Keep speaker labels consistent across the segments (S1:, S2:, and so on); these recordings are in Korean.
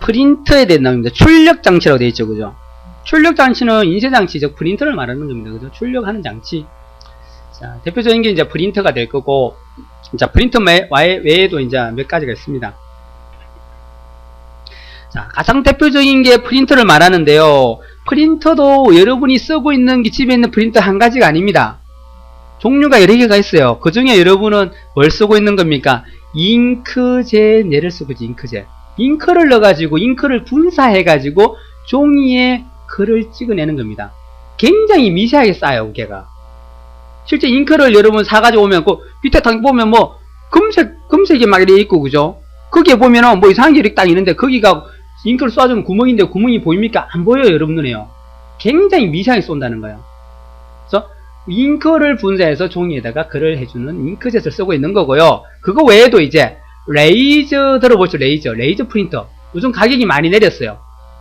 S1: 프린터에 대한 내용입니다. 출력 장치라고 되어 있죠, 그죠? 출력 장치는 인쇄 장치죠. 프린터를 말하는 겁니다, 그죠? 출력하는 장치. 자, 대표적인 게 이제 프린터가 될 거고, 자, 프린터 외에도 이제 몇 가지가 있습니다. 자, 가장 대표적인 게 프린터를 말하는데요. 프린터도 여러분이 쓰고 있는 게 집에 있는 프린터 한 가지가 아닙니다. 종류가 여러 개가 있어요. 그 중에 여러분은 뭘 쓰고 있는 겁니까? 잉크젯,를 쓰고 있지, 잉크젯. 잉크를 넣어가지고, 잉크를 분사해가지고, 종이에 글을 찍어내는 겁니다. 굉장히 미세하게 쌓여요, 걔가. 실제 잉크를 여러분 사가지고 오면, 그 밑에 딱 보면 뭐, 금색이 막 이렇게 있고, 그죠? 거기에 보면은 뭐 이상한 게 이렇게 딱 있는데, 거기가 잉크를 쏴주면 구멍인데, 구멍이 보입니까? 안 보여요, 여러분 눈에요. 굉장히 미세하게 쏜다는 거예요. 그래서, 잉크를 분사해서 종이에다가 글을 해주는 잉크젯을 쓰고 있는 거고요. 그거 외에도 이제 레이저 들어보죠. 레이저 프린터. 요즘 가격이 많이 내렸어요.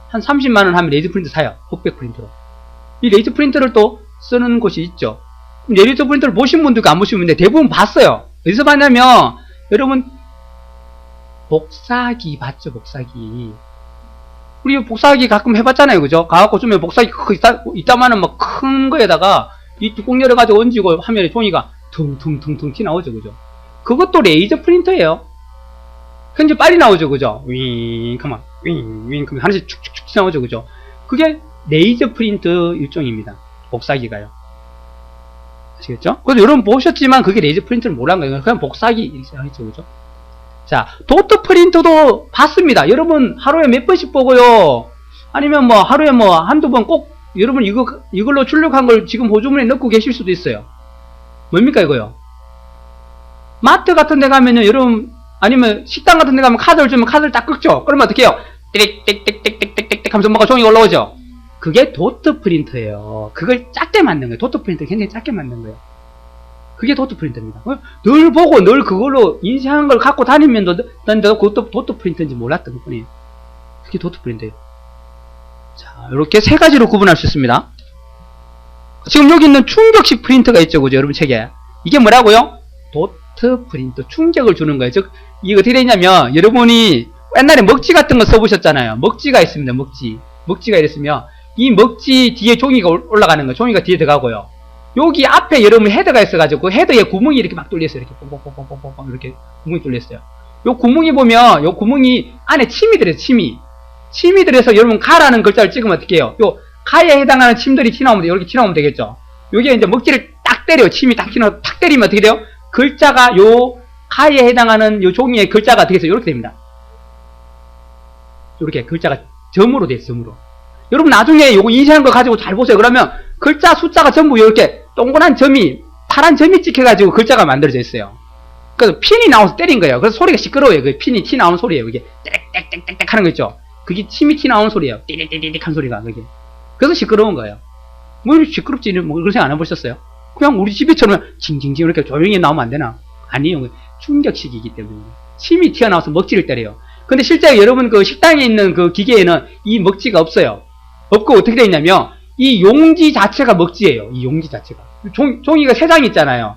S1: 한 30만원 하면 레이저 프린터 사요. 흑백 프린터로. 이 레이저 프린터를 또 쓰는 곳이 있죠. 레이저 프린터를 보신 분들과 안 보신 분들 대부분 봤어요. 어디서 봤냐면 여러분 복사기 봤죠. 복사기. 우리 복사기 가끔 해봤잖아요. 그죠? 가갖고 좀 복사기 이따만은 막 큰 거에다가 이 뚜껑 열어가지고 얹고 화면에 종이가 퉁퉁퉁퉁 튀나오죠, 그죠? 그것도 레이저 프린터예요. 현재 빨리 나오죠, 그죠? 윙, 그만, 윙, 그만 하나씩 축축축 튀나오죠, 그죠? 그게 레이저 프린터 일종입니다. 복사기가요. 아시겠죠? 그래서 여러분 보셨지만 그게 레이저 프린터를 뭐란 거예요? 그냥 복사기 이렇죠, 그죠? 자, 도트 프린터도 봤습니다. 여러분 하루에 몇 번씩 보고요. 아니면 뭐 하루에 뭐 한두 번 꼭 여러분 이걸로 출력한 걸 지금 보조문에 넣고 계실 수도 있어요. 뭡니까 이거요? 마트 같은 데 가면요, 여러분, 아니면 식당 같은 데 가면 카드를 주면 카드를 딱 긁죠? 그러면 어떻게 해요? 띡띡띡띡띡띡 하면서 뭔가 종이가 올라오죠? 그게 도트 프린터예요. 그걸 작게 만든 거예요. 도트 프린터 굉장히 작게 만든 거예요. 그게 도트 프린터입니다. 늘 보고 늘 그걸로 인쇄한 걸 갖고 다니면 난 그것도 도트 프린터인지 몰랐던 것 뿐이에요. 그게 도트 프린터예요. 자, 이렇게 세 가지로 구분할 수 있습니다. 지금 여기 있는 충격식 프린터가 있죠, 그죠? 여러분 책에. 이게 뭐라고요? 도트 프린터. 충격을 주는 거예요. 즉, 이게 어떻게 되냐면, 여러분이 옛날에 먹지 같은 거 써보셨잖아요. 먹지가 있습니다, 먹지. 먹지가 이랬으면, 이 먹지 뒤에 종이가 올라가는 거예요. 종이가 뒤에 들어가고요. 여기 앞에 여러분 헤더가 있어가지고, 그 헤더에 구멍이 이렇게 막 뚫렸어요. 이렇게 뽕뽕뽕뽕뽕뽕 이렇게 구멍이 뚫렸어요. 요 구멍이 보면, 요 구멍이 안에 침이 들어요, 침이 들어서 여러분 가라는 글자를 찍으면 어떻게 해요? 요 가에 해당하는 침들이 튀나오면 이렇게 튀나오면 되겠죠. 여기에 이제 먹지를 딱 때려요. 침이 딱 튀나오면 탁 때리면 어떻게 돼요? 글자가 요 가에 해당하는 요 종이의 글자가 어떻게 해서 이렇게 됩니다. 이렇게 글자가 점으로 돼요. 점으로. 여러분 나중에 요거 인쇄한 거 가지고 잘 보세요. 그러면 글자 숫자가 전부 이렇게 동그란 점이 파란 점이 찍혀가지고 글자가 만들어져 있어요. 그래서 핀이 나와서 때린 거예요. 그래서 소리가 시끄러워요. 그 핀이 튀 나오는 소리예요. 이게 땡땡땡땡땡 하는 거 있죠. 그게 침이 튀 나오는 소리예요. 띠리띠리릭 한 소리가 그게. 그래서 시끄러운 거예요. 뭐 시끄럽지 뭐 그런 생각 안 해보셨어요? 그냥 우리 집에처럼 징징징 이렇게 조용히 나오면 안 되나? 아니에요. 충격식이기 때문에 침이 튀어나와서 먹지를 때려요. 근데 실제 여러분 그 식당에 있는 그 기계에는 이 먹지가 없어요. 없고 어떻게 되어 있냐면 이 용지 자체가 먹지예요. 이 용지 자체가. 종이가 3장이 있잖아요.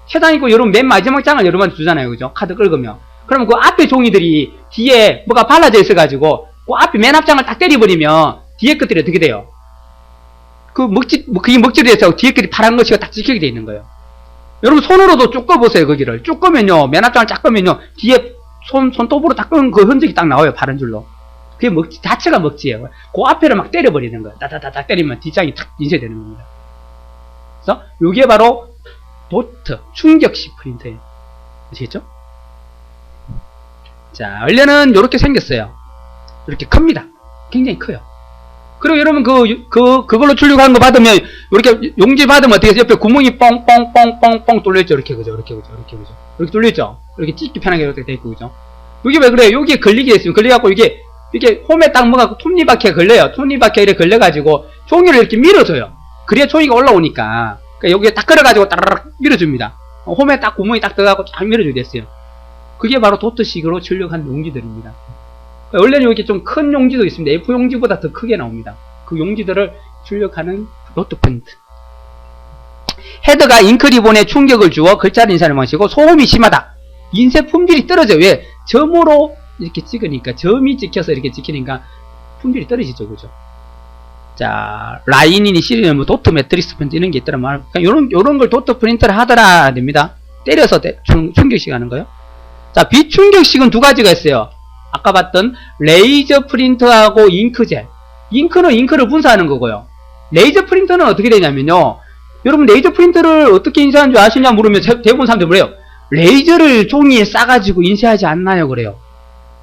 S1: 3장 있고 여러분 맨 마지막 장을 여러분한테 주잖아요. 그죠? 카드 긁으면. 그러면 그 앞에 종이들이 뒤에 뭐가 발라져 있어가지고 그 앞에 맨 앞장을 딱 때려버리면 뒤에 것들이 어떻게 돼요? 그 먹지를 해서 뒤에 것이 파란 것이 딱 찍히게 돼 있는 거예요. 여러분 손으로도 쭉 꺼보세요. 거기를 쭉 꺼면요, 맨 앞장을 쫙 꺼면요, 뒤에 손톱으로 딱 끄는 그 흔적이 딱 나와요. 파란 줄로. 그게 먹지 자체가 먹지예요. 그 앞에를 막 때려버리는 거예요. 따다다닥 때리면 뒷장이 탁 인쇄되는 겁니다. 그래서 이게 바로 도트 충격식 프린터예요. 아시겠죠? 자, 원래는 이렇게 생겼어요. 이렇게 큽니다. 굉장히 커요. 그리고 여러분 그걸로 출력한 거 받으면 이렇게 용지 받으면 어떻게 해서 옆에 구멍이 뻥뻥뻥뻥뻥 뚫려있죠. 이렇게 그죠? 이렇게 뚫려있죠. 이렇게 찍기 편하게 이렇게 돼 있고 그죠? 여기 왜 그래요? 여기에 걸리게 됐으면 걸려갖고 이게 홈에 딱 뭐가 톱니바퀴에 걸려요. 톱니바퀴에 이렇게 걸려가지고 종이를 이렇게 밀어줘요. 그래야 종이가 올라오니까. 그러니까 여기에 딱 걸어가지고 따라락 밀어줍니다. 홈에 딱 구멍이 딱 들어가고 쫙 밀어주게 됐어요. 그게 바로 도트식으로 출력한 용지들입니다. 원래는 이렇게 좀 큰 용지도 있습니다. A4 용지보다 더 크게 나옵니다. 그 용지들을 출력하는 도트 프린트. 헤더가 잉크 리본에 충격을 주어 글자를 인쇄하는 방식이고 소음이 심하다. 인쇄 품질이 떨어져요. 왜? 점으로 이렇게 찍으니까, 점이 찍혀서 이렇게 찍히니까 품질이 떨어지죠. 그죠? 자, 라인이니 시리얼, 뭐, 도트 매트릭스 펜트 이런 게 있더라 말. 그러니까 요런 걸 도트 프린터를 하더라 됩니다. 때려서 충격식 하는 거요. 자, 비충격식은 두 가지가 있어요. 아까 봤던 레이저 프린터하고 잉크젯. 잉크는 잉크를 분사하는 거고요. 레이저 프린터는 어떻게 되냐면요. 여러분 레이저 프린터를 어떻게 인쇄하는 줄 아시냐 물으면 대부분 사람들이 뭐래요? 레이저를 종이에 싸가지고 인쇄하지 않나요? 그래요.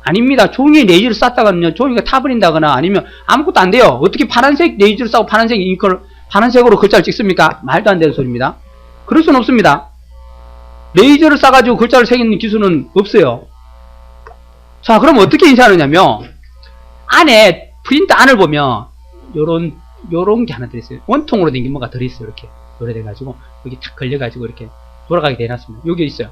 S1: 아닙니다. 종이에 레이저를 쌌다가는요, 종이가 타버린다거나 아니면 아무것도 안 돼요. 어떻게 파란색 레이저를 싸고 파란색 잉크를, 파란색으로 글자를 찍습니까? 말도 안 되는 소리입니다. 그럴 수는 없습니다. 레이저를 싸가지고 글자를 새기는 기술은 없어요. 자, 그럼 어떻게 인쇄하느냐면, 안에, 프린터 안을 보면, 요런 게 하나 들어있어요. 원통으로 된 게 뭔가 들어있어요. 이렇게. 요래돼가지고, 여기 탁 걸려가지고, 이렇게 돌아가게 돼놨습니다. 여기 있어요.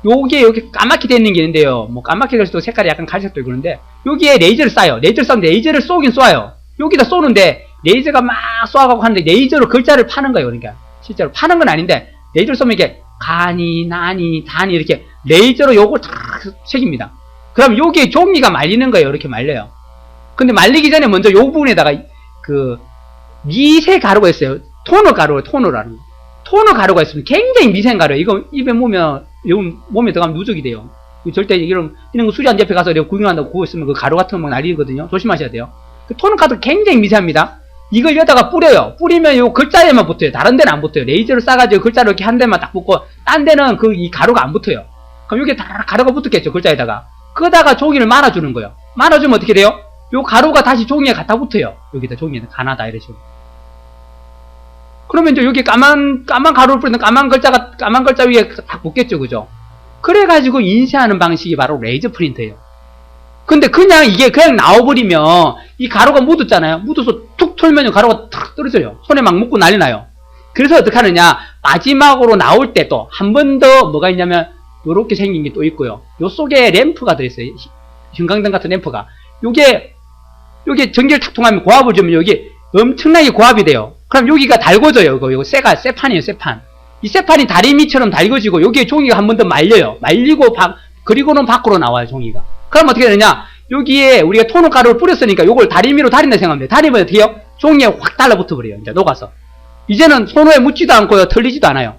S1: 여기 까맣게 돼 있는 게 있는데요. 뭐, 까맣게 될 수도 색깔이 약간 갈색도 있고 그런데, 여기에 레이저를 쏴요. 레이저를 쏘는데, 레이저를 쏘긴 쏴요. 여기다 쏘는데, 레이저가 막 쏴가고 하는데, 레이저로 글자를 파는 거예요. 그러니까. 실제로 파는 건 아닌데, 레이저를 쏘면 이게, 간이, 난이, 단이 이렇게, 레이저로 요걸 다 새깁니다. 그럼 여기에 종이가 말리는 거예요. 이렇게 말려요. 근데 말리기 전에 먼저 요 부분에다가 미세 가루가 있어요. 토너 가루, 토너라는 거. 토너 가루가 있으면 굉장히 미세한 가루예요. 이거 입에 몸에 들어가면 누적이 돼요. 절대 이런 거 수리한 옆에 가서 구경한다고 구워 있으면 그 가루 같은 거 막 날리거든요. 조심하셔야 돼요. 그 토너 가루 굉장히 미세합니다. 이걸 여기다가 뿌려요. 뿌리면 요 글자에만 붙어요. 다른 데는 안 붙어요. 레이저를 싸가지고 글자를 이렇게 한 대만 딱 붙고, 딴 데는 이 가루가 안 붙어요. 그럼 여기에 다 가루가 붙었겠죠. 글자에다가. 그다가 종이를 말아주는 거예요. 말아주면 어떻게 돼요? 요 가루가 다시 종이에 갖다 붙어요. 여기다 종이에 가나다 이런 식으로. 그러면 이제 여기 까만 가루를 뿌리는 까만 글자 위에 딱 붙겠죠. 그죠? 그래가지고 인쇄하는 방식이 바로 레이저 프린터예요. 근데 이게 그냥 나와버리면 이 가루가 묻었잖아요. 묻어서 툭 털면 가루가 탁 떨어져요. 손에 막 묻고 난리 나요. 그래서 어떻게 하느냐, 마지막으로 나올 때 또 한 번 더 뭐가 있냐면 요렇게 생긴 게 또 있고요. 요 속에 램프가 들어있어요. 형광등 같은 램프가. 요게 전기를 탁 통하면 고압을 주면 여기 엄청나게 고압이 돼요. 그럼 여기가 달궈져요. 이거 쇠판이에요. 쇠판. 이 쇠판이 다리미처럼 달궈지고 여기에 종이가 한 번 더 말려요. 말리고 그리고는 밖으로 나와요. 종이가. 그럼 어떻게 되느냐, 여기에 우리가 토너 가루를 뿌렸으니까 요걸 다리미로 다린다 생각하면 돼요. 다리면 어떻게 해요? 종이에 확 달라붙어 버려요. 이제 녹아서. 이제는 손에 묻지도 않고요. 털리지도 않아요.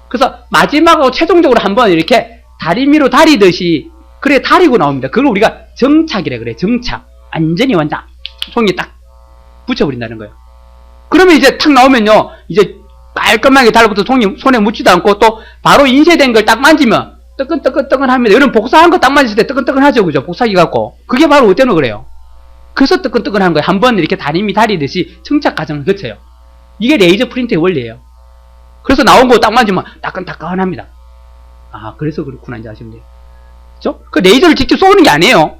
S1: 그래서 마지막으로 최종적으로 한번 이렇게 다리미로 다리듯이, 그래 다리고 나옵니다. 그걸 우리가 정착이래 그래. 정착. 완전히 완전 종이에 딱 붙여버린다는 거예요. 그러면 이제 탁 나오면요, 이제 깔끔하게 달라붙어 종이 손에 묻지도 않고, 또 바로 인쇄된 걸 딱 만지면 뜨끈뜨끈뜨끈합니다. 이런 복사한 거 딱 만졌을 때 뜨끈뜨끈하죠. 그죠? 복사기 갖고. 그게 바로 어때는 그래요. 그래서 뜨끈뜨끈한 거예요. 한번 이렇게 다리미 다리듯이 정착 과정을 거쳐요. 이게 레이저 프린터의 원리예요. 그래서 나온 거 딱 만지면 따끈따끈합니다. 아, 그래서 그렇구나 이제 아시면 돼요. 그죠? 그 레이저를 직접 쏘는 게 아니에요.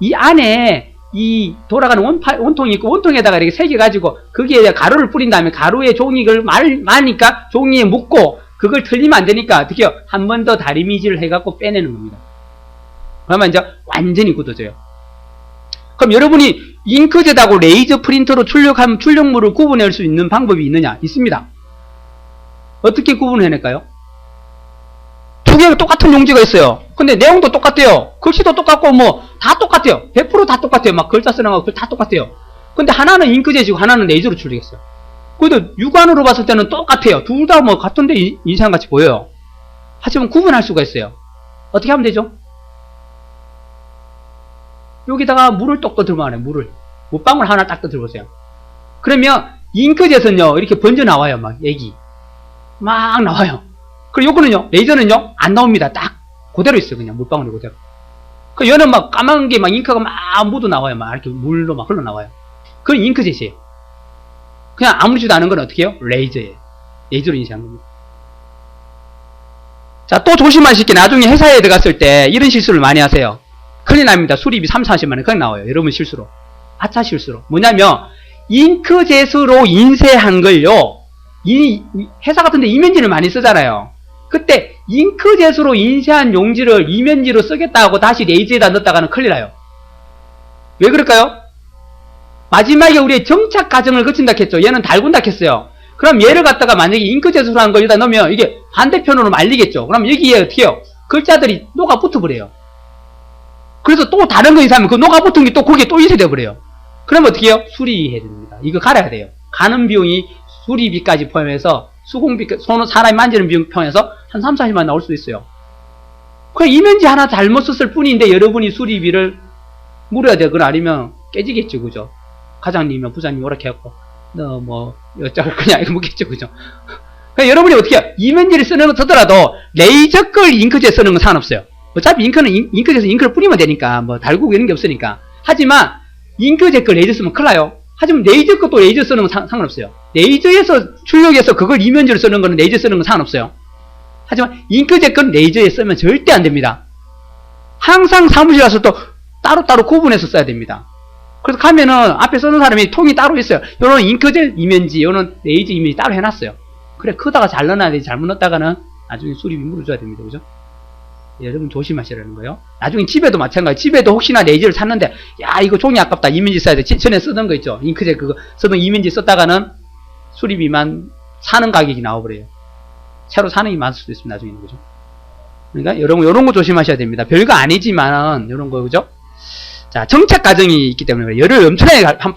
S1: 이 안에 이 돌아가는 원통이 있고, 원통에다가 이렇게 새겨가지고 거기에 가루를 뿌린 다음에 가루에 종이를 마니까 종이에 묻고, 그걸 틀리면 안 되니까 어떻게 해요? 한 번 더 다리미질을 해갖고 빼내는 겁니다. 그러면 이제 완전히 굳어져요. 그럼 여러분이 잉크젯하고 레이저 프린터로 출력하면 출력물을 구분할 수 있는 방법이 있느냐? 있습니다. 어떻게 구분해낼까요? 두 개가 똑같은 용지가 있어요. 근데 내용도 똑같아요. 글씨도 똑같고 뭐 다 똑같아요. 100% 다 똑같아요. 막 글자 쓰는 거 다 똑같아요. 근데 하나는 잉크젯이고 하나는 레이저로 출력했어요. 그래도 육안으로 봤을 때는 똑같아요. 둘 다 뭐 같은데 인상같이 보여요. 하지만 구분할 수가 있어요. 어떻게 하면 되죠? 여기다가 물을 똑 떠들면 물을. 물방울 하나 딱 떠들어보세요. 그러면 잉크젯은요, 이렇게 번져 나와요. 막 액이 막 나와요. 그리고 요거는요, 레이저는요, 안 나옵니다. 딱 그대로 있어요. 그냥 물방울이 그대로. 그 얘는 막 까만 게 막 잉크가 막 묻어 나와요. 막 이렇게 물로 막 흘러 나와요. 그건 잉크젯이에요. 그냥 아무렇지도 않은 건 어떻게 해요? 레이저예요. 레이저로 인쇄한 겁니다. 자, 또 조심하실 게, 나중에 회사에 들어갔을 때 이런 실수를 많이 하세요. 큰일 납니다. 수리비 3, 40만원 그냥 나와요. 여러분 실수로. 아차 실수로. 뭐냐면 잉크젯으로 인쇄한 걸요, 회사 같은데 이면지를 많이 쓰잖아요. 그때 잉크젯으로 인쇄한 용지를 이면지로 쓰겠다 하고 다시 레이저에다 넣었다가는 큰일 나요. 왜 그럴까요? 마지막에 우리의 정착 과정을 거친다 했죠. 얘는 달군다 했어요. 그럼 얘를 갖다가 만약에 잉크젯으로 한 걸 여기다 넣으면 이게 반대편으로 말리겠죠. 그럼 여기에 어떻게 해요? 글자들이 녹아 붙어버려요. 그래서 또 다른 거 이상하면 그 녹아 붙은 게 또 거기에 또 인쇄돼 버려요. 그러면 어떻게 해요? 수리해야 됩니다. 이거 갈아야 돼요. 가는 비용이 수리비까지 포함해서 수공비, 손으로 사람이 만지는 비용 포함해서 한 3, 40만 나올 수도 있어요. 그냥 이면지 하나 잘못 썼을 뿐인데 여러분이 수리비를 물어야 되거나 아니면 깨지겠죠, 그죠? 과장님이면 부장님 오라 해갖고 너 뭐 어쩌고 그냥 이거 묻겠죠, 그죠? 그러니까 여러분이 어떻게 해요? 이면지를 쓰는 거 쓰더라도 레이저 끌 잉크젯 쓰는 건 상관없어요. 어차피 잉크는 잉크젯에서 잉크를 뿌리면 되니까 뭐 달구고 이런 게 없으니까. 하지만 잉크젯 걸 레이저 쓰면 큰일 나요. 하지만 레이저 것도 레이저 쓰는 건 상관없어요. 레이저에서 출력해서 그걸 이면지로 쓰는 거는 레이저 쓰는 건 상관없어요. 하지만 잉크젯 건 레이저에 쓰면 절대 안 됩니다. 항상 사무실 가서 또 따로따로 구분해서 써야 됩니다. 그래서 가면은 앞에 쓰는 사람이 통이 따로 있어요. 요런 잉크젯 이면지, 요런 레이저 이면지 따로 해놨어요. 그래, 크다가 잘 넣어놔야 되지. 잘못 넣었다가는 나중에 수리비 물어줘야 됩니다. 그죠? 예, 여러분 조심하시라는 거예요. 나중에 집에도 마찬가지. 집에도 혹시나 레이저를 샀는데, 야, 이거 종이 아깝다. 이면지 써야 돼. 전에 쓰던 거 있죠. 잉크젯 그거 쓰던 이면지 썼다가는 수리비만 사는 가격이 나와버려요. 새로 사는 게 많을 수도 있습니다. 나중에는. 그죠? 그러니까 요런 거 조심하셔야 됩니다. 별거 아니지만은, 요런 거, 그죠? 자, 정착 과정이 있기 때문에 열을 엄청나게 한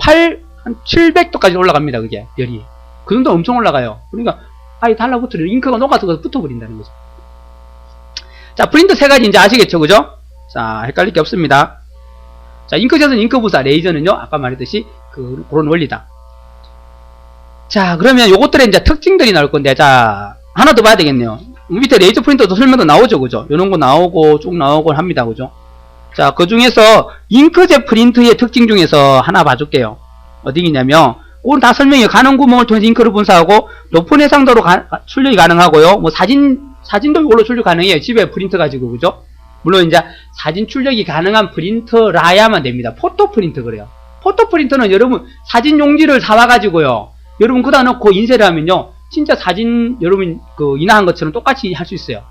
S1: 700도까지 올라갑니다. 그게 열이 그 정도 엄청 올라가요. 그러니까 아예 달라붙어요. 잉크가 녹아서 붙어버린다는 거죠. 자, 프린터 세 가지 이제 아시겠죠, 그죠? 자, 헷갈릴 게 없습니다. 자, 잉크젯은 잉크 부사, 레이저는요 아까 말했듯이 그런 원리다. 자, 그러면 요것들의 이제 특징들이 나올 건데, 자, 하나 더 봐야 되겠네요. 밑에 레이저 프린터도 설명도 나오죠, 그죠? 요런 거 나오고 쭉 나오고 합니다, 그죠? 자, 그 중에서 잉크젯 프린트의 특징 중에서 하나 봐줄게요. 어디냐면, 오늘 다 설명해요. 가는 구멍을 통해서 잉크를 분사하고 높은 해상도로 출력이 가능하고요. 뭐 사진도 이걸로 출력 가능해요. 집에 프린터 가지고, 그죠? 물론 이제 사진 출력이 가능한 프린터라야만 됩니다. 포토 프린터 그래요. 포토 프린터는 여러분 사진 용지를 사와가지고요. 여러분 그다 넣고 인쇄를 하면요. 진짜 사진 여러분 그 인화한 것처럼 똑같이 할 수 있어요.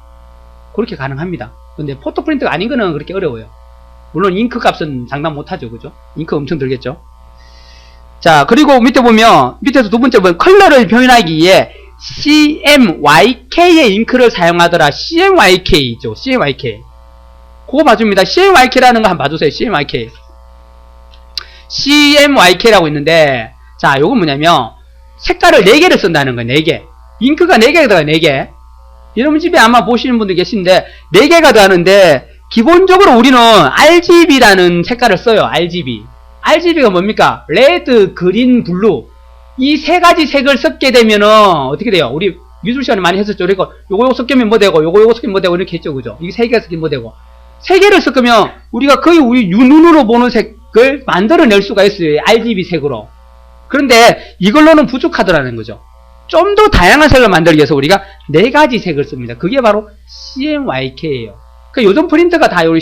S1: 그렇게 가능합니다. 근데 포토 프린터가 아닌 거는 그렇게 어려워요. 물론 잉크 값은 장담 못하죠, 그죠? 잉크 엄청 들겠죠. 자, 그리고 밑에 보면 밑에서 두 번째 보면 컬러를 표현하기 위해 CMYK의 잉크를 사용하더라. CMYK죠. CMYK. 그거 봐줍니다. CMYK라는 거 한번 봐주세요. CMYK. CMYK라고 있는데, 자, 요건 뭐냐면 색깔을 4개를 쓴다는 거예요. 4개. 잉크가 4개가 들어가요. 4개. 여러분 집에 아마 보시는 분들 계신데 4개가 들어가는데 기본적으로 우리는 RGB라는 색깔을 써요. RGB. RGB가 뭡니까? 레드, 그린, 블루. 이 세 가지 색을 섞게 되면은 어떻게 돼요? 우리 미술 시간에 많이 했었죠. 그러니까 요거 섞이면 뭐 되고, 요거 섞이면 뭐 되고 이렇게 했죠, 그죠? 이게 세 개가 섞이면 뭐 되고. 세 개를 섞으면 우리가 거의 우리 눈으로 보는 색을 만들어낼 수가 있어요. RGB 색으로. 그런데 이걸로는 부족하더라는 거죠. 좀 더 다양한 색을 만들기 위해서 우리가 4가지 색을 씁니다. 그게 바로 CMYK예요. 그 요즘 프린터가 다 우리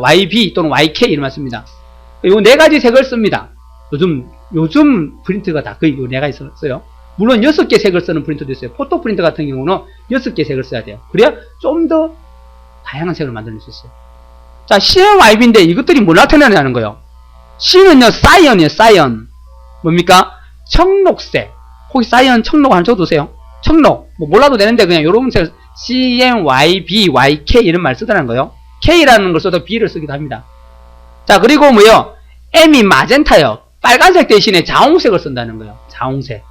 S1: YB 또는 YK 이런 말 씁니다. 요 4가지 색을 씁니다. 요즘 프린터가 다 거의 요 4가지 써요. 물론 6개 색을 쓰는 프린터도 있어요. 포토 프린터 같은 경우는 6개 색을 써야 돼요. 그래야 좀 더 다양한 색을 만들 수 있어요. 자, CMYB인데 이것들이 뭘 나타내냐는 거예요. C는요, 사이언이에요, 사이언. 뭡니까? 청록색. 혹시 사이언 청록 하나 적어두세요. 청록. 뭐 몰라도 되는데 그냥 요런 색 CMYB, YK 이런 말 쓰더라는 거예요. K라는 걸 써도 B를 쓰기도 합니다. 자, 그리고 뭐요? M이 마젠타요. 빨간색 대신에 자홍색을 쓴다는 거예요. 자홍색.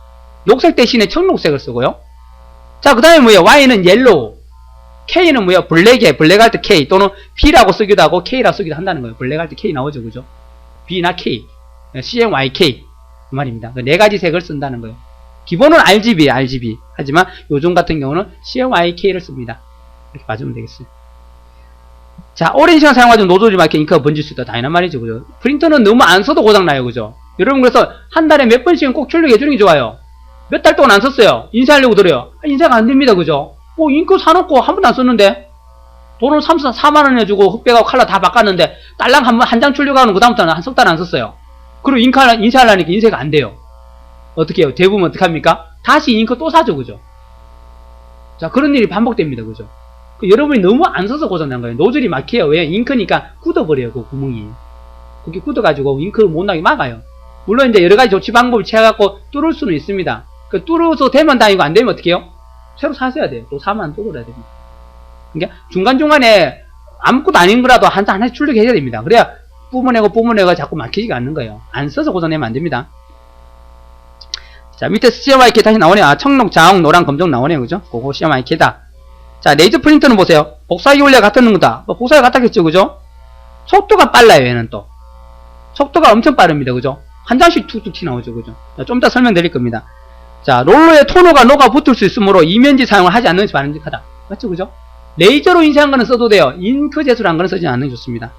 S1: 녹색 대신에 청록색을 쓰고요. 자, 그 다음에 뭐예요? Y는 옐로우. K는 뭐예요? 블랙에, 블랙할 때 K 또는 B라고 쓰기도 하고 K라고 쓰기도 한다는 거예요. 블랙할 때 K 나오죠, 그죠? B나 K. CMYK. 그 말입니다. 4가지 색을 쓴다는 거예요. 기본은 RGB예요, RGB. 하지만 요즘 같은 경우는 CMYK를 씁니다. 이렇게 봐주면 되겠어요. 자, 오랜 시간 사용하지 노즐이 막혀 잉크가 번질 수 있다. 당연한 말이죠, 그죠? 프린터는 너무 안 써도 고장나요, 그죠? 여러분, 그래서 한 달에 몇 번씩은 꼭 출력해주는 게 좋아요. 몇 달 동안 안 썼어요. 인쇄하려고 들어요. 인쇄가 안 됩니다, 그죠? 잉크 사놓고 한 번도 안 썼는데? 돈을 4만원 해주고 흑백하고 칼라 다 바꿨는데, 딸랑 한 장 출력하는 그다음부터는 한 석 달 안 썼어요. 그리고 인쇄하려니까 인쇄가 안 돼요. 어떻게 해요? 대부분 어떡합니까? 다시 잉크 또 사죠, 그죠? 자, 그런 일이 반복됩니다, 그죠? 여러분이 너무 안 써서 고장난 거예요. 노즐이 막혀요. 왜? 잉크니까 굳어버려요, 그 구멍이. 그게 굳어가지고 잉크를 못 나게 막아요. 물론 이제 여러가지 조치 방법을 취해갖고 뚫을 수는 있습니다. 뚫어서 되면 다행이고 안 되면 어떻게 해요? 새로 사셔야 돼요. 또 사면 뚫어야 됩니다. 그러니까 중간중간에 아무것도 아닌 거라도 한 장 하나씩 출력해야 됩니다. 그래야 뿜어내고 자꾸 막히지가 않는 거예요. 안 써서 고장내면 안 됩니다. 자, 밑에 CMYK 다시 나오네요. 아, 청록, 자홍, 노랑, 검정 나오네요. 그죠? 그거 CMYK다. 자, 레이저 프린터는 보세요. 복사하기 원리가 같은 거다. 복사가 같았겠죠. 그죠? 속도가 빨라요. 얘는 또. 속도가 엄청 빠릅니다. 그죠? 한 장씩 툭툭 튀나오죠. 그죠? 좀 이따 설명드릴 겁니다. 자, 롤러에 토너가 녹아 붙을 수 있으므로 이면지 사용을 하지 않는 것이 바람직하다. 맞죠? 그죠? 레이저로 인쇄한 거는 써도 돼요. 잉크젯으로 한 거는 쓰지 않는 게 좋습니다.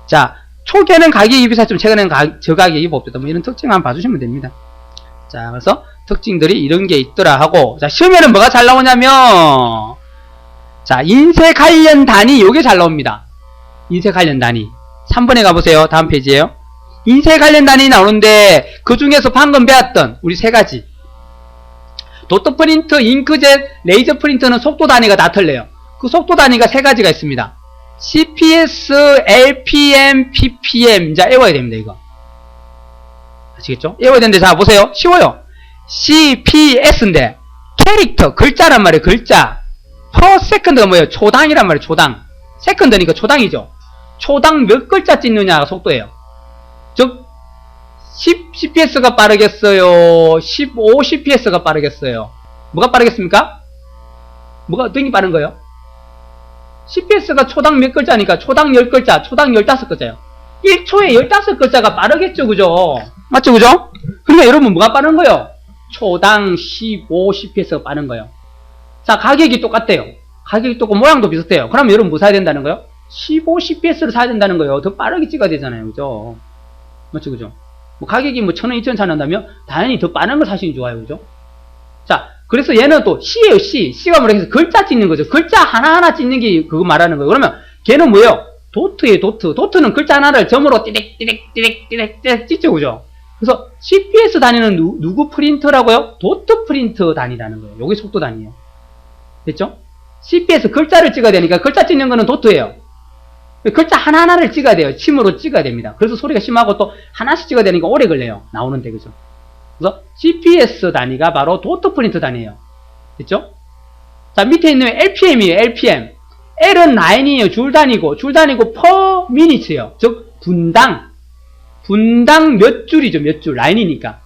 S1: 자, 초기에는 가격이 비쌌지만 최근에는 저가격이 없다. 뭐 이런 특징 한번 봐주시면 됩니다. 자, 그래서 특징들이 이런 게 있더라 하고, 자, 시험에는 뭐가 잘 나오냐면, 자, 인쇄 관련 단위 요게 잘 나옵니다. 인쇄 관련 단위. 3번에 가보세요. 다음 페이지에요. 인쇄 관련 단위 나오는데 그 중에서 방금 배웠던 우리 세 가지. 도트 프린트, 잉크젯, 레이저 프린터는 속도 단위가 다 틀려요. 그 속도 단위가 세 가지가 있습니다. CPS, LPM, PPM. 자, 외워야 됩니다, 이거. 아시겠죠? 외워야 되는데, 자, 보세요. 쉬워요. CPS인데, 캐릭터, 글자란 말이에요, 글자. per second가 뭐예요? 초당이란 말이에요, 초당. 세컨드니까 초당이죠. 초당 몇 글자 찍느냐가 속도예요. 즉, 10 CPS가 빠르겠어요? 15 CPS가 빠르겠어요? 뭐가 빠르겠습니까? 뭐가 어떤 게 빠른 거예요? CPS가 초당 몇 글자니까 초당 10글자, 초당 15글자예요. 1초에 15글자가 빠르겠죠, 그죠? 맞죠, 그죠? 그러니까 여러분 뭐가 빠른 거예요? 초당 15 CPS가 빠른 거예요. 자, 가격이 똑같대요. 가격이 똑같고 모양도 비슷해요. 그럼 여러분 뭐 사야 된다는 거예요? 15 CPS를 사야 된다는 거예요. 더 빠르게 찍어야 되잖아요, 그죠? 맞죠, 그죠? 뭐 가격이 뭐 1,000원, 2,000원 차이 난다면 당연히 더 빠른 걸 사시는 게 좋아요, 그죠? 자, 그래서 얘는 또 C예요, C. C가 뭐라 해서 글자 찍는 거죠. 글자 하나하나 찍는 게 그거 말하는 거예요. 그러면 걔는 뭐예요? 도트예요, 도트. 도트는 글자 하나를 점으로 띠렉 찍죠, 그죠? 그래서 CPS 단위는 누구 프린터라고요? 도트 프린터 단위라는 거예요. 요게 속도 단위예요. 됐죠? CPS 글자를 찍어야 되니까 글자 찍는 거는 도트예요. 글자 하나하나를 찍어야 돼요. 침으로 찍어야 됩니다. 그래서 소리가 심하고 또 하나씩 찍어야 되니까 오래 걸려요. 나오는데, 그죠? 그래서 CPS 단위가 바로 도트 프린터 단위예요. 됐죠? 자, 밑에 있는 LPM이에요. LPM. L은 라인이에요. 줄 단위고 per minute예요. 즉 분당 몇 줄이죠. 몇 줄. 라인이니까.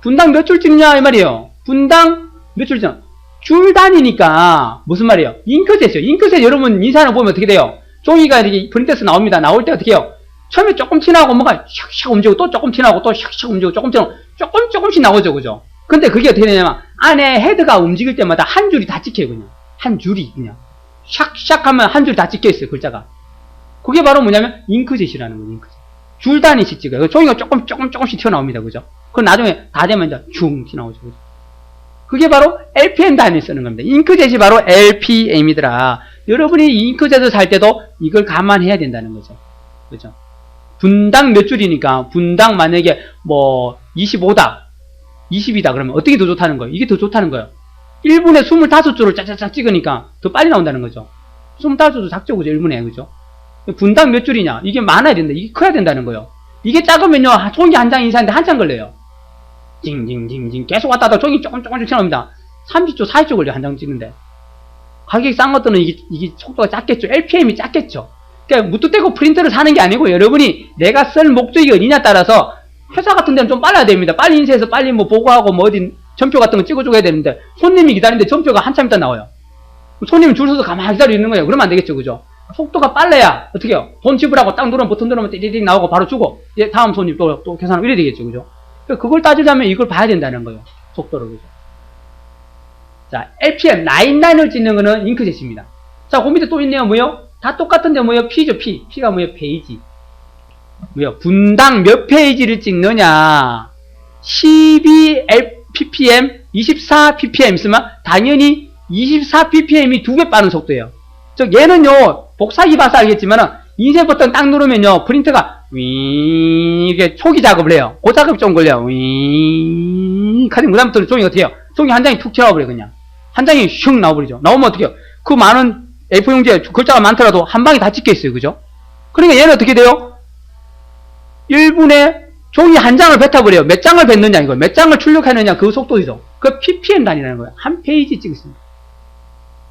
S1: 분당 몇 줄 찍냐 이 말이에요. 분당 몇 줄 찍냐. 줄 단위니까 무슨 말이에요? 잉크젯이요. 잉크젯 여러분 인사를 보면 어떻게 돼요? 종이가 이렇게 프린트에서 나옵니다. 나올 때 어떻게 해요? 처음에 조금 티나고 뭔가 샥샥 움직이고 또 조금 티나고 또 샥샥 움직이고 조금씩 나오죠, 그죠? 근데 그게 어떻게 되냐면 안에 헤드가 움직일 때마다 한 줄이 다 찍혀요, 그냥. 한 줄이 그냥 샥샥 하면 한 줄 다 찍혀 있어요, 글자가. 그게 바로 뭐냐면 잉크젯이라는 거예요, 잉크젯. 줄 단위씩 찍어요. 종이가 조금씩 튀어나옵니다, 그죠? 그럼 나중에 다 되면 이제 슝 튀어나오죠, 그죠? 그게 바로 LPM 단위 쓰는 겁니다. 잉크젯이 바로 LPM이더라. 여러분이 잉크젯을 살 때도 이걸 감안해야 된다는 거죠. 그죠? 분당 몇 줄이니까, 분당 만약에 뭐 25다, 20이다 그러면 어떻게 더 좋다는 거예요? 이게 더 좋다는 거예요. 1분에 25줄을 짜짜짝 찍으니까 더 빨리 나온다는 거죠. 25줄도 작죠, 그죠? 1분에, 그죠? 분당 몇 줄이냐? 이게 많아야 된다. 이게 커야 된다는 거예요. 이게 작으면요, 종이 한 장 인쇄하는데 한참 걸려요. 징징징징 계속 왔다 갔다 종이 조금씩 튀어나옵니다. 30조, 40조 걸려요, 한 장 찍는데. 가격이 싼 것들은 이게 속도가 작겠죠. LPM이 작겠죠. 그러니까 무뚝대고 프린터를 사는 게 아니고 여러분이 내가 쓸 목적이 어디냐 따라서 회사 같은 데는 좀 빨라야 됩니다. 빨리 인쇄해서 빨리 뭐 보고하고 뭐 어디 전표 같은 거 찍어줘야 되는데 손님이 기다리는데 전표가 한참 있다 나와요. 손님은 줄 서서 가만히 기다리고 있는 거예요. 그러면 안 되겠죠, 그죠? 속도가 빨라야 어떻게 해요? 돈 지불하고 딱 누르면 버튼 누르면 띠리리 나오고 바로 주고 예, 다음 손님 또 계산하고 이래야 되겠죠, 그죠? 그걸 따지자면 이걸 봐야 된다는 거예요. 속도를, 그죠? 자, LPM, 라인을 찍는 거는 잉크젯입니다. 자, 그 밑에 또 있네요. 뭐요? 다 똑같은데 뭐요? P죠, P. P가 뭐요? 페이지. 뭐요? 분당 몇 페이지를 찍느냐? 12 ppm, 24 ppm 있으면 당연히 24 ppm이 2배 빠른 속도예요. 즉, 얘는요, 복사기 봐서 알겠지만은, 인쇄 버튼 딱 누르면요, 프린터가 이렇게 초기 작업을 해요. 그 작업이 좀 걸려요. 하여튼 그 다음부터는 종이 어떻게 해요? 종이 한 장이 툭 튀어나와버려요, 그냥. 한 장이 슝 나와버리죠. 나오면 어떻게 해요? 그 많은 A4 용지에 글자가 많더라도 한 방에 다 찍혀있어요, 그죠? 그러니까 얘는 어떻게 돼요? 1분에 종이 한 장을 뱉어버려요. 몇 장을 뱉느냐, 이거. 몇 장을 출력하느냐, 그 속도이죠. 그 ppm 단위라는 거예요. 한 페이지 찍습니다.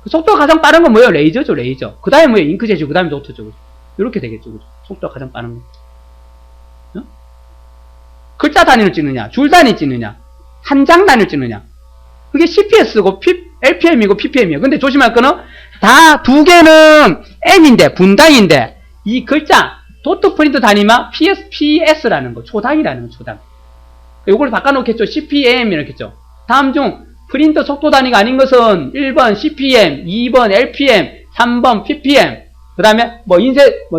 S1: 속도가 가장 빠른 건 뭐예요? 레이저죠, 레이저. 그 다음에 뭐예요? 잉크젯이고, 그 다음에 노트죠. 그죠? 이렇게 되겠죠, 그죠? 속도가 가장 빠른 거. 어? 글자 단위를 찍느냐, 줄 단위 찍느냐, 한 장 단위를 찍느냐. 그게 CPS고, LPM이고, PPM이에요. 근데 조심할 거는, 다 두 개는 M인데, 분당인데, 이 글자, 도트 프린트 단위만 PS라는 거, 초당이라는 거, 초당. 요걸 바꿔놓겠죠. CPM 이렇게 했죠. 다음 중, 프린터 속도 단위가 아닌 것은 1번 CPM, 2번 LPM, 3번 PPM, 그 다음에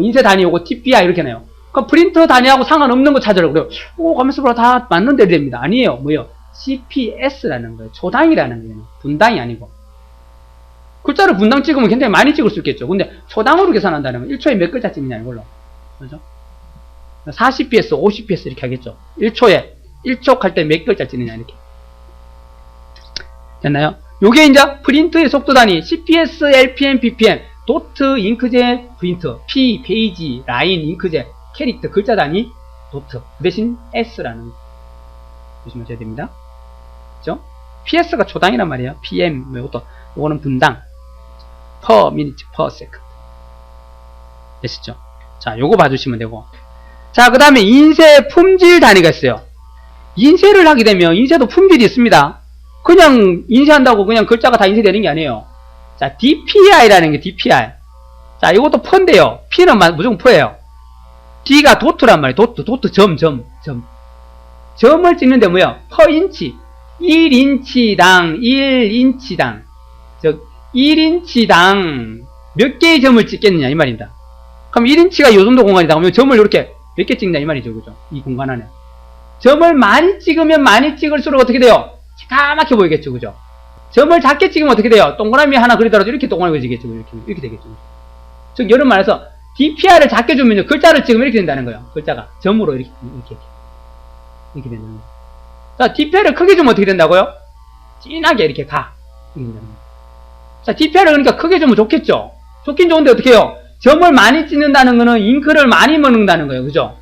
S1: 인쇄 단위 요거 TPI 이렇게 해요. 그럼 프린터 단위하고 상관없는 거 찾으라고 그래요. 가면서 보라 다 맞는데 됩니다. 아니에요. 뭐예요? CPS라는 거예요. 초당이라는 거예요. 분당이 아니고. 글자를 분당 찍으면 굉장히 많이 찍을 수 있겠죠. 근데 초당으로 계산한다는 건 1초에 몇 글자 찍느냐 이걸로. 그죠? 40ps, 50ps 이렇게 하겠죠. 1초 할 때 몇 글자 찍느냐 이렇게. 됐나요? 요게 이제 프린트의 속도 단위 CPS, LPM, PPM, 도트, 잉크젯, 프린트, P, 페이지, 라인, 잉크젯, 캐릭터, 글자 단위, 도트. 그 대신 S라는 거. 조심하셔야 됩니다. 그죠? PS가 초당이란 말이에요. PM, 요거는 분당. per minute, per second. 되시죠? 자, 요거 봐주시면 되고. 자, 그 다음에 인쇄 품질 단위가 있어요. 인쇄를 하게 되면, 인쇄도 품질이 있습니다. 그냥 인쇄한다고 그냥 글자가 다 인쇄되는 게 아니에요. 자, DPI라는 게 DPI. 자, 이것도 퍼인데요. P는 무조건 퍼예요. D가 도트란 말이에요. 도트, 점. 점을 찍는데 뭐예요? per 인치. 1인치당. 즉, 1인치당 몇 개의 점을 찍겠느냐, 이 말입니다. 그럼 1인치가 요 정도 공간이다. 그러면 점을 이렇게 몇 개 찍냐, 이 말이죠. 그죠? 이 공간 안에. 점을 많이 찍으면 많이 찍을수록 어떻게 돼요? 까맣게 보이겠죠, 그죠? 점을 작게 찍으면 어떻게 돼요? 동그라미 하나 그리더라도 이렇게 동그라미지겠죠, 이렇게 되겠죠. 즉, 여러분 말해서 DPI를 작게 주면요, 글자를 찍으면 이렇게 된다는 거예요. 글자가 점으로 이렇게 된다는 거예요. 자, DPI를 크게 주면 어떻게 된다고요? 진하게 이렇게 가. 이렇게 된다는 거예요. 자, DPI를 그러니까 크게 주면 좋겠죠. 좋긴 좋은데 어떻게 해요? 점을 많이 찍는다는 거는 잉크를 많이 먹는다는 거예요, 그죠?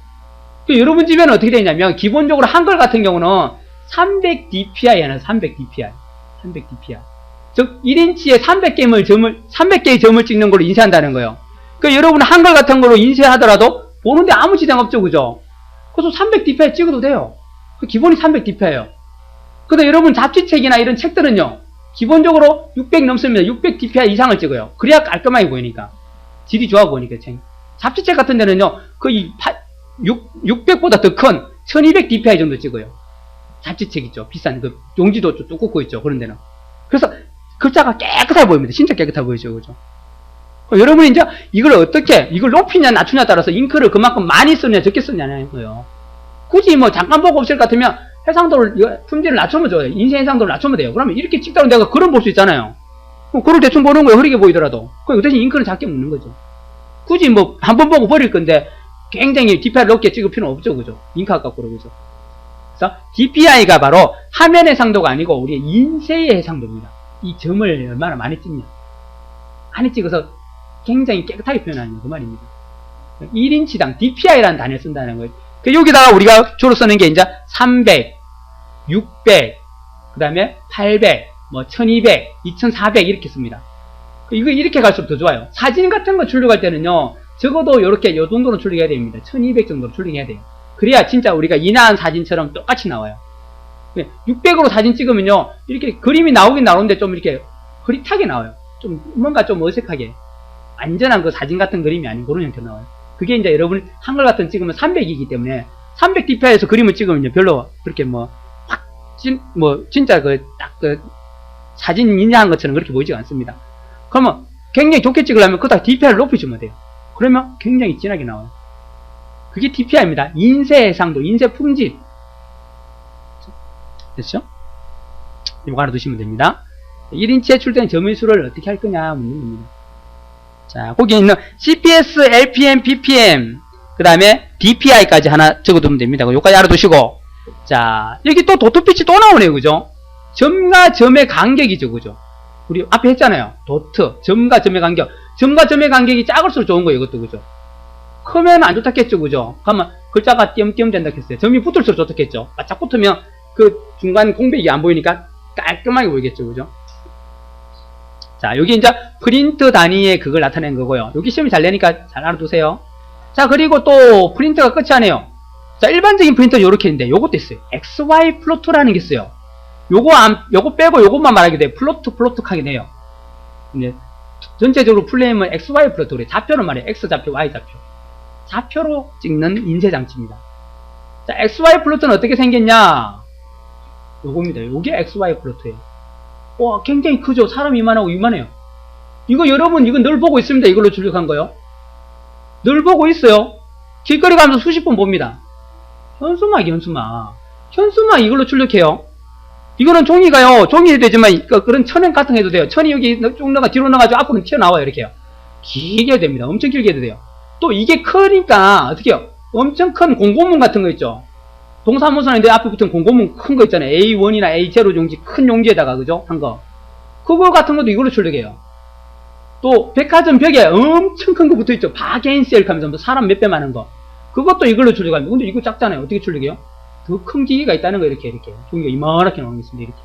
S1: 여러분 집에는 어떻게 되냐면 기본적으로 한글 같은 경우는 300dpi에는 300dpi. 즉 1인치에 300개의 점을 찍는 걸로 인쇄한다는 거예요. 그러니까 여러분 한글 같은 걸로 인쇄하더라도 보는데 아무 지장 없죠, 그죠? 그래서 300dpi 찍어도 돼요. 기본이 300dpi예요. 근데 여러분 잡지책이나 이런 책들은요, 기본적으로 600 넘습니다. 600dpi 이상을 찍어요. 그래야 깔끔하게 보이니까. 질이 좋아 보이니까 책. 잡지책 같은 데는요, 거의 600보다 더 큰 1200dpi 정도 찍어요. 잡지책 있죠. 비싼 그 용지도 좀 두껍고 있죠. 그런 데는. 그래서 글자가 깨끗하게 보입니다. 진짜 깨끗하게 보이죠. 그죠? 여러분이 이제 이걸 높이냐 낮추냐에 따라서 잉크를 그만큼 많이 쓰느냐 적게 쓰느냐는 거예요. 굳이 뭐 잠깐 보고 없을 것 같으면 해상도를, 품질을 낮추면 좋아요. 인쇄 해상도를 낮추면 돼요. 그러면 이렇게 찍다가 내가 글은 볼 수 있잖아요. 그럼 글을 대충 보는 거예요. 흐리게 보이더라도. 그 대신 잉크는 작게 묻는 거죠. 굳이 뭐 한 번 보고 버릴 건데 굉장히 DPI를 높게 찍을 필요는 없죠. 그죠? 잉크 아깝고 그러죠. 그래서 DPI가 바로 화면 해상도가 아니고 우리의 인쇄의 해상도입니다. 이 점을 얼마나 많이 찍냐. 많이 찍어서 굉장히 깨끗하게 표현하는 그 말입니다. 1인치당 DPI라는 단어를 쓴다는 거예요. 여기다가 우리가 주로 쓰는 게 이제 300, 600, 그 다음에 800, 1200, 2400 이렇게 씁니다. 이거 이렇게 갈수록 더 좋아요. 사진 같은 거 출력할 때는요, 적어도 이렇게 요 정도로 출력해야 됩니다. 1200 정도로 출력해야 돼요. 그래야 진짜 우리가 인화한 사진처럼 똑같이 나와요. 600으로 사진 찍으면요, 이렇게 그림이 나오긴 나오는데 좀 이렇게 흐릿하게 나와요. 뭔가 좀 어색하게. 안전한 그 사진 같은 그림이 아닌 그런 형태로 나와요. 그게 이제 여러분 한글 같은 거 찍으면 300이기 때문에 300dpi에서 그림을 찍으면 별로 그렇게 진짜 사진 인화한 것처럼 그렇게 보이지가 않습니다. 그러면 굉장히 좋게 찍으려면 그다 dpi를 높여주면 돼요. 그러면 굉장히 진하게 나와요. 그게 dpi입니다. 인쇄 해상도, 인쇄 품질. 됐죠? 이거 하나 두시면 됩니다. 1인치에 출된 점의 수를 어떻게 할 거냐 묻는 겁니다. 자, 거기에 있는 CPS, LPM, PPM, 그 다음에 DPI까지 하나 적어두면 됩니다. 요까지 알아두시고, 자, 여기 또 도트피치 또 나오네요. 그죠? 점과 점의 간격이죠. 그죠? 우리 앞에 했잖아요. 도트, 점과 점의 간격. 점과 점의 간격이 작을수록 좋은 거예요. 이것도. 그죠? 크면 안 좋다겠죠. 그죠? 그러면 글자가 띄엄띄엄 된다 했어요. 점이 붙을수록 좋다겠죠. 바짝 붙으면 그 중간 공백이 안 보이니까 깔끔하게 보이겠죠. 그죠? 자, 여기 이제 프린트 단위의 그걸 나타낸 거고요. 여기 시험이 잘 내니까 잘 알아두세요. 자, 그리고 또 프린터가 끝이 아니에요. 자, 일반적인 프린터는 요렇게 있는데 요것도 있어요. XY 플로트라는 게 있어요. 요거 빼고 요것만 말하게 돼요. 플로트 하게 돼요. 이제 전체적으로 플레임은 XY 플로트, 우리 좌표로 말해요. X 좌표, Y 좌표. 좌표로 찍는 인쇄 장치입니다. 자, XY 플로트는 어떻게 생겼냐? 요겁니다. 요게 XY 플로트예요. 와, 굉장히 크죠? 사람 이만하고 이만해요. 이거 여러분, 이거 늘 보고 있습니다. 이걸로 출력한 거요. 늘 보고 있어요. 길거리 가면서 수십 번 봅니다. 현수막 이걸로 출력해요. 이거는 종이가요, 종이 해도 되지만, 그런 천연 같은 거 해도 돼요. 천이 여기 쭉 나가, 뒤로 나가지고 앞으로 튀어나와요. 이렇게요. 길게 해도 됩니다. 엄청 길게 해도 돼요. 또 이게 크니까, 어떻게 해요? 엄청 큰 공고문 같은 거 있죠? 동사무소인데 앞에 붙은 공고문 큰 거 있잖아요. A1이나 A0 용지, 큰 용지에다가, 그죠? 한 거. 그거 같은 것도 이걸로 출력해요. 또, 백화점 벽에 엄청 큰 거 붙어 있죠? 바겐셀 하면서 사람 몇 배 많은 거. 그것도 이걸로 출력합니다. 근데 이거 작잖아요. 어떻게 출력해요? 더 큰 기계가 있다는 거, 이렇게. 종이가 이만하게 나온 게 있습니다. 이렇게.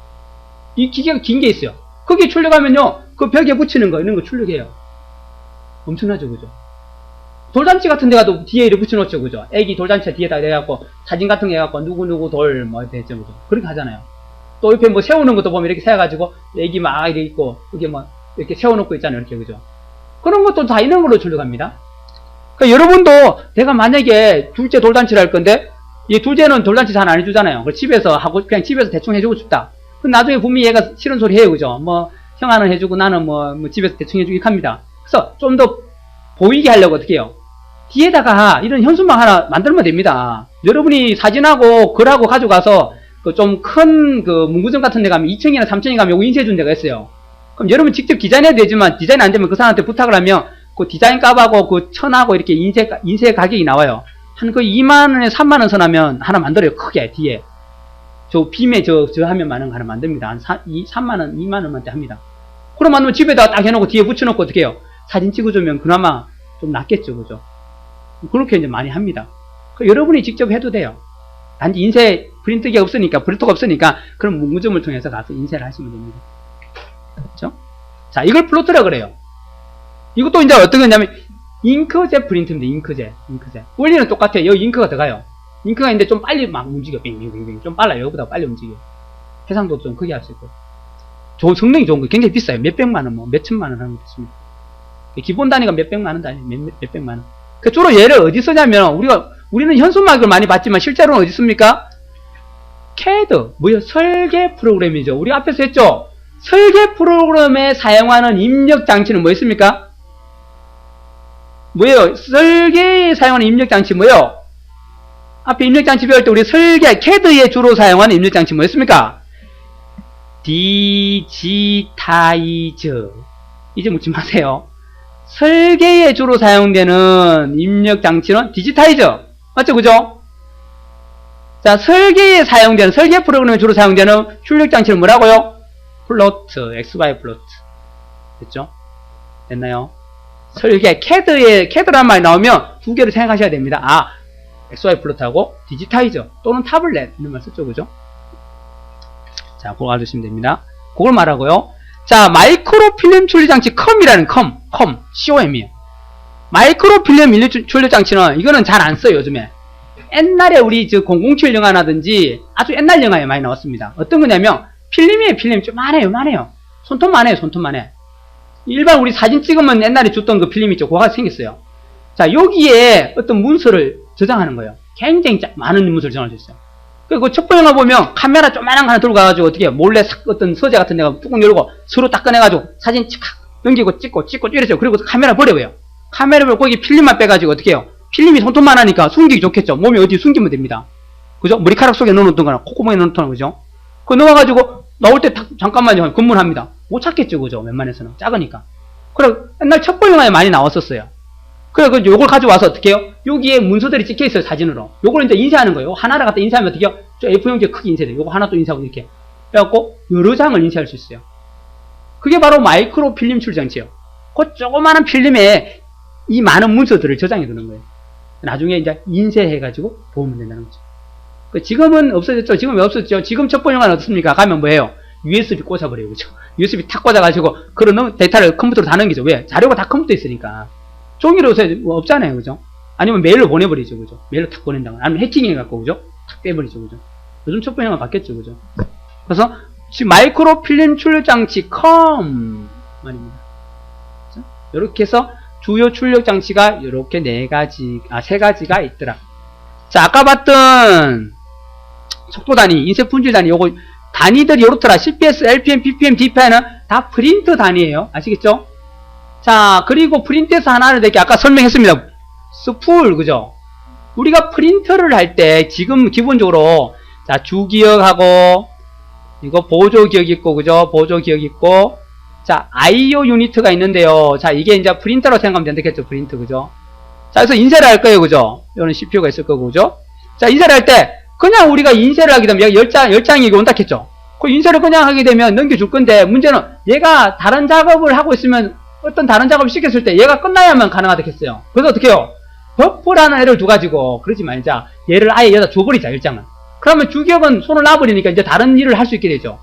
S1: 이 기계가 긴 게 있어요. 거기에 출력하면요, 그 벽에 붙이는 거, 이런 거 출력해요. 엄청나죠, 그죠? 돌잔치 같은 데 가도 뒤에 이렇게 붙여놓죠, 그죠? 애기 돌잔치 뒤에다 해갖고, 사진 같은 거 해갖고, 누구 돌, 뭐, 됐죠, 그죠? 그렇게 하잖아요. 또 옆에 뭐 세우는 것도 보면 이렇게 세워가지고, 애기 막 이렇게 있고, 이게 뭐, 이렇게 세워놓고 있잖아요, 이렇게, 그죠? 그런 것도 다 이런 걸로 출력합니다. 그러니까 여러분도, 내가 만약에 둘째 돌잔치를 할 건데, 이 둘째는 돌잔치 잘 안 해주잖아요. 그걸 집에서 하고, 그냥 집에서 대충 해주고 싶다. 그럼 나중에 분명히 얘가 싫은 소리 해요, 그죠? 뭐, 형아는 해주고 나는 뭐 집에서 대충 해주기 합니다. 그래서 좀 더 보이게 하려고 어떻게 해요? 뒤에다가 이런 현수막 하나 만들면 됩니다. 여러분이 사진하고 글하고 가져가서 그 좀 큰 그 문구점 같은 데 가면 2층이나 3층에 가면 요거 인쇄해 준 데가 있어요. 그럼 여러분 직접 디자인해야 되지만 디자인 안 되면 그 사람한테 부탁을 하면 그 디자인 값하고 그 천하고 이렇게 인쇄 가격이 나와요. 한 그 2만원에 3만원 선하면 하나 만들어요. 크게 뒤에. 저 빔에 저 하면 많은 거 하나 만듭니다. 한 3만원, 2만원만대 합니다. 그럼 만들면 집에다가 딱 해놓고 뒤에 붙여놓고 어떻게 해요? 사진 찍어주면 그나마 좀 낫겠죠. 그죠? 그렇게 이제 많이 합니다. 여러분이 직접 해도 돼요. 단지 인쇄 프린터가 없으니까 그런 문구점을 통해서 가서 인쇄를 하시면 됩니다. 그렇죠? 자, 이걸 플로트라 그래요. 이것도 이제 어떤 거냐면 잉크젯 프린트입니다. 잉크젯. 원리는 똑같아요. 여기 잉크가 들어가요. 잉크가 있는데 좀 빨리 막 움직여. 빙빙빙빙. 좀 빨라요. 여기보다 빨리 움직여. 해상도 좀 크게 할 수 있고. 성능이 좋은 거 굉장히 비싸요. 몇백만원, 뭐 몇천만원 하는 거 있습니다. 기본 단위가 몇백만원 단위, 몇백만원. 그 주로 얘를 어디 쓰냐면 우리는 현수막을 많이 봤지만 실제로는 어디 씁니까? CAD, 설계 프로그램이죠. 우리 앞에서 했죠? 설계 프로그램에 사용하는 입력 장치는 뭐 있습니까? 뭐예요? 설계에 사용하는 입력 장치 뭐예요? 앞에 입력 장치 배울 때 우리 설계, CAD에 주로 사용하는 입력 장치 뭐였습니까? 디지타이저. 이제 묻지 마세요. 설계에 주로 사용되는 입력 장치는 디지타이저. 맞죠? 그죠? 자, 설계 프로그램에 주로 사용되는 출력 장치는 뭐라고요? 플로트, XY 플로트. 됐죠? 됐나요? 설계, CAD란 말이 나오면 두 개를 생각하셔야 됩니다. XY 플로트하고 디지타이저 또는 타블렛 이런 말 썼죠, 그죠? 자, 그거 알아두시면 됩니다. 그걸 말하고요. 자, 마이크로 필름 출력 장치 컴이라는 COM이에요. 마이크로 필름 출력 장치는 이거는 잘 안 써요, 요즘에. 옛날에 우리 007 영화라든지 아주 옛날 영화에 많이 나왔습니다. 어떤 거냐면 필름이에요. 필름 좀 많아요. 손톱만 해요. 일반 우리 사진 찍으면 옛날에 줬던 그 필름 있죠. 그거가 생겼어요. 자, 여기에 어떤 문서를 저장하는 거예요. 굉장히 많은 문서를 저장할 수 있어요. 그리고 첩보 영화 보면 카메라 조그만한 거 하나 들고 가가지고 어떻게 몰래 어떤 서재 같은 데가 뚜껑 열고 서로 딱 꺼내가지고 사진 착 넘기고 찍고 이랬죠. 그리고 카메라 버려요. 카메라 버리고 거기 필름만 빼가지고 어떻게 해요? 필름이 손톱만 하니까 숨기기 좋겠죠. 몸에 어디 숨기면 됩니다. 그죠? 머리카락 속에 넣어놓던 거나 콧구멍에 넣어놓던 거, 그죠? 그거 넣어가지고 나올 때 잠깐만요. 검문합니다. 못 찾겠죠, 그죠? 웬만해서는. 작으니까. 그래, 옛날 첩보 영화에 많이 나왔었어요. 그래, 요걸 가져와서 어떻게 해요? 여기에 문서들이 찍혀 있어요, 사진으로. 요걸 이제 인쇄하는 거예요. 하나를 갖다 인쇄하면 어떻게 해요? 저 A4용지에 크게 인쇄돼요. 요거 하나 또 인쇄하고 이렇게. 그래갖고, 여러 장을 인쇄할 수 있어요. 그게 바로 마이크로 필름 출장치예요. 그 조그마한 필름에 이 많은 문서들을 저장해 두는 거예요. 나중에 이제 인쇄해가지고 보면 된다는 거죠. 지금은 없어졌죠. 지금 왜 없어졌죠? 지금 첩보 영화는 어떻습니까? 가면 뭐예요? USB 꽂아버려요. 그죠? USB 탁 꽂아가지고, 그런 데이터를 컴퓨터로 다 넘기죠. 왜? 자료가 다 컴퓨터에 있으니까. 종이로 요새 뭐 없잖아요. 그죠? 아니면 메일로 보내버리죠. 그죠? 메일로 탁 보낸다거나. 아니면 해킹해갖고, 그죠? 탁 빼버리죠. 그죠? 요즘 첩보형은 바뀌었죠. 그죠? 그래서, 지금 마이크로 필름 출력 장치, 컴, 말입니다. 이렇게 해서, 주요 출력 장치가 이렇게 세 가지가 있더라. 자, 아까 봤던 속도 단위, 인쇄 품질 단위, 요거 단위들이 요렇더라. CPS, LPM, PPM, DPI는 다 프린트 단위예요. 아시겠죠? 자, 그리고 프린트에서 하나를 내게 아까 설명했습니다. 스풀, 그죠? 우리가 프린터를 할 때 지금 기본적으로 자, 주기억하고 이거 보조기억 있고, 그죠? 보조기억 있고, 자, IO 유니트가 있는데요. 자, 이게 이제 프린터로 생각하면 된다겠죠? 프린터, 그죠? 자, 그래서 인쇄를 할 거예요, 그죠? 이거는 CPU가 있을 거고, 그죠? 자, 인쇄를 할 때, 그냥 우리가 인쇄를 하게 되면, 얘가 10장이 온다 했죠? 그 인쇄를 그냥 하게 되면 넘겨줄 건데, 문제는 얘가 다른 작업을 하고 있으면, 어떤 다른 작업을 시켰을 때 얘가 끝나야만 가능하다 했어요. 그래서 어떻게 해요? 버프라는 애를 두가지고, 그러지 말자. 얘를 아예 여기다 줘버리자, 10장을. 그러면 주기억은 손을 놔버리니까 이제 다른 일을 할 수 있게 되죠.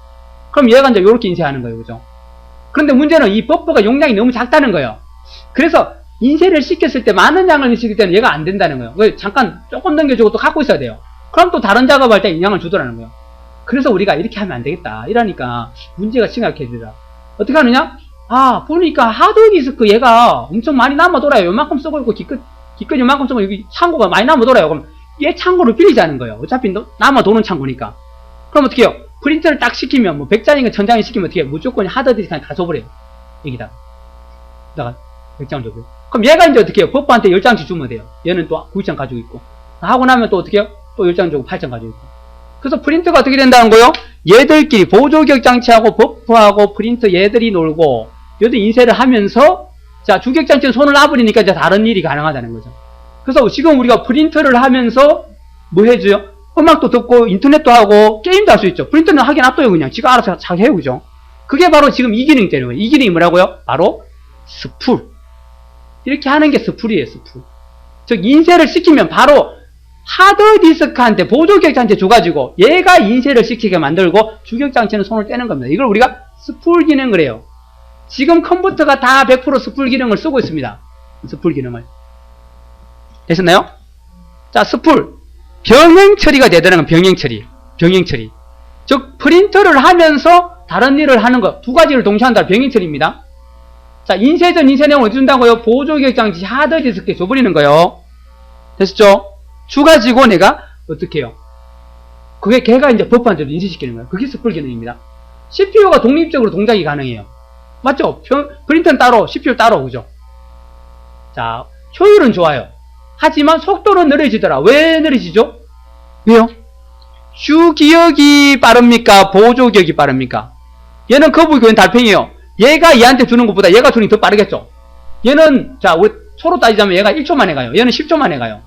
S1: 그럼 얘가 이제 요렇게 인쇄하는 거예요, 그죠? 그런데 문제는 이 버퍼가 용량이 너무 작다는 거예요. 그래서 인쇄를 시켰을 때 많은 양을 시킬 때는 얘가 안 된다는 거예요. 잠깐 조금 넘겨주고 또 갖고 있어야 돼요. 그럼 또 다른 작업할 때 영향을 주더라는 거예요. 그래서 우리가 이렇게 하면 안 되겠다. 이러니까 문제가 심각해지더라. 어떻게 하느냐? 아, 보니까 하드디스크 얘가 엄청 많이 남아 돌아요. 요만큼 쓰고 있고 기껏 요만큼 쓰고 여기 창고가 많이 남아 돌아요. 그럼 얘 창고를 빌리자는 거예요. 어차피 남아 도는 창고니까. 그럼 어떻게 해요? 프린터를 딱 시키면, 뭐, 100장이건 1000장이 시키면 어떻게 해? 무조건 하드디스크에 다 줘버려요. 여기다가. 100장 줘버려요. 그럼 얘가 이제 어떻게 해요? 버퍼한테 10장씩 주면 돼요. 얘는 또 9장 가지고 있고. 하고 나면 또 어떻게 해요? 또 10장 주고 8장 가지고 있고. 그래서 프린터가 어떻게 된다는 거예요? 얘들끼리 보조기억 장치하고 버퍼하고 프린터 얘들이 놀고, 얘들 인쇄를 하면서, 자, 주기억 장치는 손을 놔버리니까 이제 다른 일이 가능하다는 거죠. 그래서 지금 우리가 프린터를 하면서 뭐 해줘요? 음악도 듣고 인터넷도 하고 게임도 할 수 있죠. 프린터는 하긴 놔둬요. 그냥 지가 알아서 잘 해요. 그죠? 그게 바로 지금 이 기능이 되는 거예요. 이 기능이 뭐라고요? 바로 스풀. 이렇게 하는 게 스풀이에요. 스풀. 즉 인쇄를 시키면 바로 하드디스크한테 보조기억장치 줘가지고 얘가 인쇄를 시키게 만들고 주기억장치는 손을 떼는 겁니다. 이걸 우리가 스풀 기능을 해요. 지금 컴퓨터가 다 100% 스풀 기능을 쓰고 있습니다. 스풀 기능을. 되셨나요? 자, 스풀. 병행 처리가 되더라는 건 병행 처리. 즉, 프린터를 하면서 다른 일을 하는 것. 두 가지를 동시에 한다. 병행 처리입니다. 자, 인쇄 전 인쇄 내용을 준다고요? 보조기억 장치 하드디스크에 줘버리는 거예요. 됐죠? 주가지고 내가 어떻게 해요? 그게 걔가 이제 버퍼한테도 인쇄시키는 거예요. 그게 스풀 기능입니다. CPU가 독립적으로 동작이 가능해요. 맞죠? 프린터는 따로, CPU 따로, 그죠? 자, 효율은 좋아요. 하지만 속도는 느려지더라. 왜 느려지죠? 왜요? 주기억이 빠릅니까? 보조기억이 빠릅니까? 얘는 거북이는 달팽이에요. 얘가 얘한테 주는 것보다 얘가 주는 게 더 빠르겠죠? 얘는, 자, 우리 서로 따지자면 얘가 1초 만에 가요. 얘는 10초 만에 가요.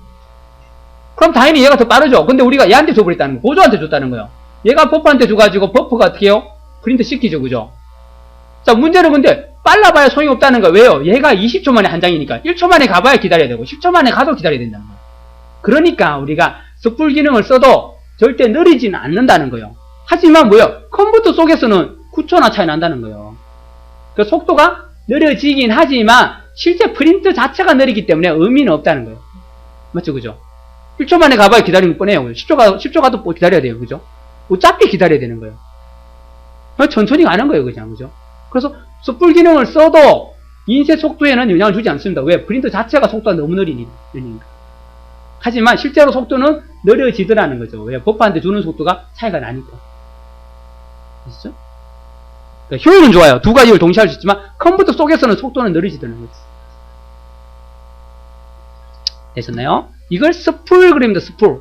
S1: 그럼 당연히 얘가 더 빠르죠? 근데 우리가 얘한테 줘버렸다는 거예요. 보조한테 줬다는 거예요. 얘가 버퍼한테 줘가지고 버퍼가 어떻게 해요? 프린트 시키죠, 그죠? 자, 문제는 근데 빨라봐야 소용이 없다는 거예요. 왜요? 얘가 20초 만에 한 장이니까 1초 만에 가봐야 기다려야 되고 10초 만에 가도 기다려야 된다는 거예요. 그러니까 우리가 스풀 기능을 써도 절대 느리지는 않는다는 거예요. 하지만 뭐요? 컴퓨터 속에서는 9초나 차이 난다는 거예요. 그 속도가 느려지긴 하지만 실제 프린트 자체가 느리기 때문에 의미는 없다는 거예요. 맞죠? 그죠? 1초 만에 가봐야 기다리는 뻔해요. 10초 가도 뭐 기다려야 돼요. 그죠? 어차피 기다려야 되는 거예요. 천천히 가는 거예요. 그냥. 그죠? 그래서 스풀 기능을 써도 인쇄 속도에는 영향을 주지 않습니다. 왜? 프린터 자체가 속도가 너무 느리니까. 하지만 실제로 속도는 느려지더라는 거죠. 왜? 버퍼한테 주는 속도가 차이가 나니까. 아시죠? 그러니까 효율은 좋아요. 두 가지를 동시에 할 수 있지만 컴퓨터 속에서는 속도는 느려지더라는 거죠. 되셨나요? 이걸 스풀 그립니다. 스풀.